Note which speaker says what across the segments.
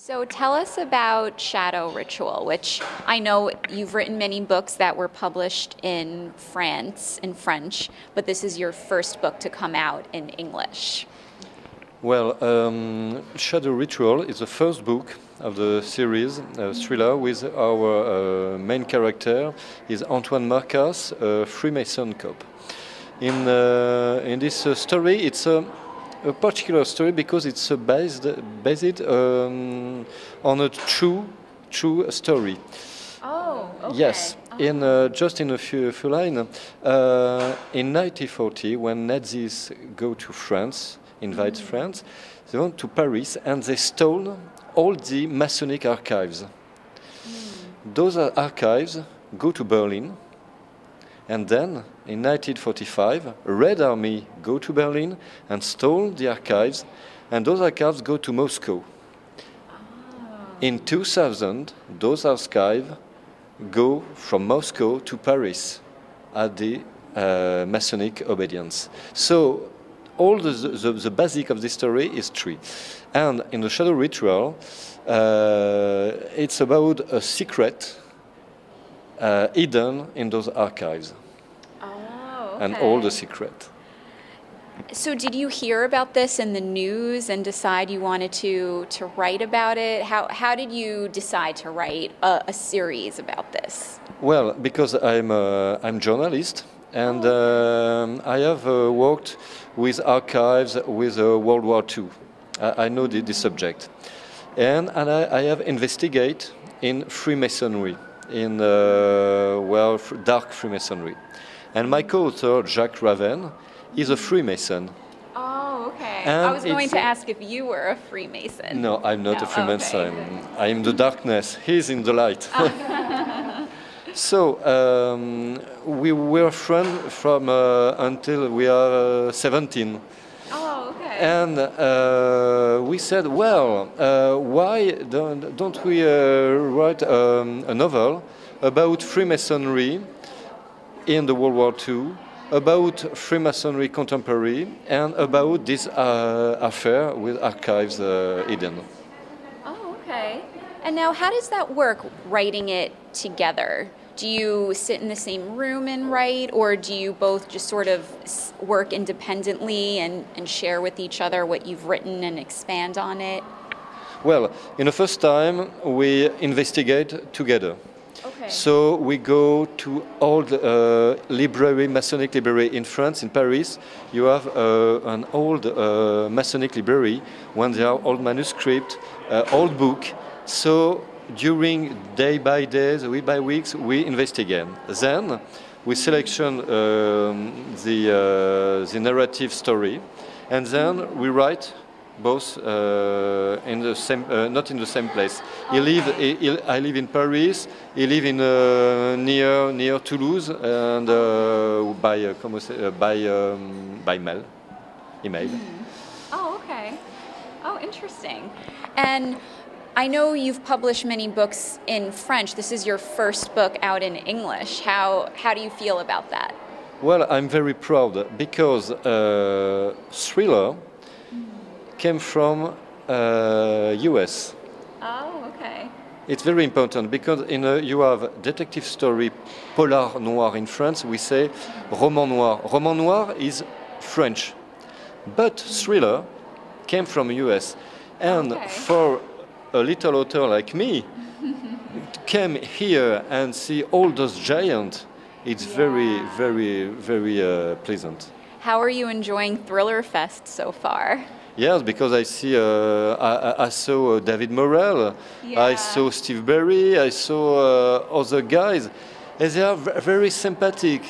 Speaker 1: So tell us about Shadow Ritual, which I know you've written many books that were published in France, in French, but this is your first book to come out in English.
Speaker 2: Well, Shadow Ritual is the first book of the series, thriller, with our main character is Antoine Marcas, a Freemason cop. In this story, it's a particular story because it's based on a true story.
Speaker 1: Oh, okay.
Speaker 2: Yes, just in a few lines. In 1940, when Nazis go to France, invade France, they went to Paris and they stole all the Masonic archives. Those archives go to Berlin, and then in 1945, Red Army go to Berlin and stole the archives, and those archives go to Moscow. In 2000, those archives go from Moscow to Paris at the Masonic obedience. So all the basic of this story is true. And in the Shadow Ritual, it's about a secret hidden in those archives.
Speaker 1: Oh, okay.
Speaker 2: And all the secret.
Speaker 1: So did you hear about this in the news and decide you wanted to write about it? How did you decide to write a series about this?
Speaker 2: Well, because I'm journalist, and I have worked with archives with World War II. I know the subject. And I have investigated in Freemasonry, in dark Freemasonry. And my co-author, Jacques Raven, is a Freemason.
Speaker 1: Oh, okay.
Speaker 2: And
Speaker 1: I was going to ask if you were a Freemason.
Speaker 2: No, I'm not a Freemason.
Speaker 1: Okay.
Speaker 2: I'm the darkness. He's in the light. So we were friends from until we are 17.
Speaker 1: Oh, okay.
Speaker 2: And we said, well, why don't we write a novel about Freemasonry in the World War II, about Freemasonry contemporary, and about this affair with archives hidden.
Speaker 1: Oh, okay. And now how does that work, writing it together? Do you sit in the same room and write, or do you both just sort of work independently and share with each other what you've written and expand on it?
Speaker 2: Well, in the first time, we investigate together.
Speaker 1: Okay.
Speaker 2: So we go to old library, Masonic library in France, in Paris. You have an old Masonic library when there are old manuscripts, old book. So during day by days, week by weeks, we investigate. Then we selection the narrative story, and then we write both in the same, not in the same place. I live in Paris. He live in near Toulouse, and by mail, email.
Speaker 1: Oh, okay. Oh, interesting. And I know you've published many books in French. This is your first book out in English. How do you feel about that?
Speaker 2: Well, I'm very proud because thriller came from US.
Speaker 1: Oh, okay.
Speaker 2: It's very important because you have detective story, polar noir in France. We say roman noir. Roman noir is French, but thriller came from US. And for a little author like me, came here and see all those giants, it's very pleasant.
Speaker 1: How are you enjoying ThrillerFest so far?
Speaker 2: Yes, because I see, I saw David Morrell, I saw Steve Berry, I saw other guys, and they are very sympathetic.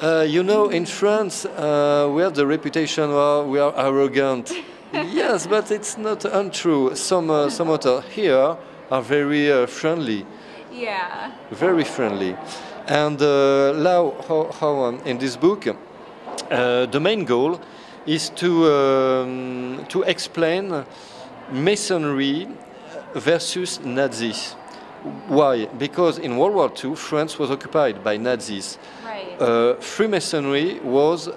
Speaker 2: You know, in France, we have the reputation we are arrogant. Yes, but it's not untrue. Some authors here are very friendly.
Speaker 1: Yeah.
Speaker 2: Very friendly. And now, how in this book, the main goal is to explain Masonry versus Nazis. Why? Because in World War II, France was occupied by Nazis.
Speaker 1: Right.
Speaker 2: Freemasonry was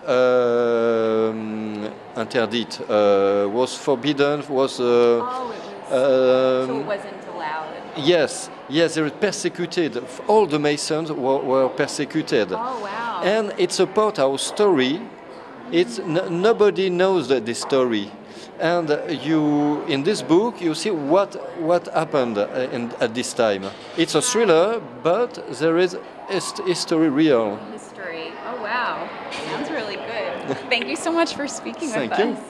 Speaker 2: interdit, was forbidden, was
Speaker 1: So it wasn't allowed.
Speaker 2: Yes, they were persecuted. All the Masons were persecuted.
Speaker 1: Oh, wow.
Speaker 2: And it's about our story. Nobody knows this story. And in this book, you see what happened at this time. It's a thriller, but there is history real.
Speaker 1: History. Oh, wow. Sounds really good. Thank you so much for speaking with us.
Speaker 2: Thank you.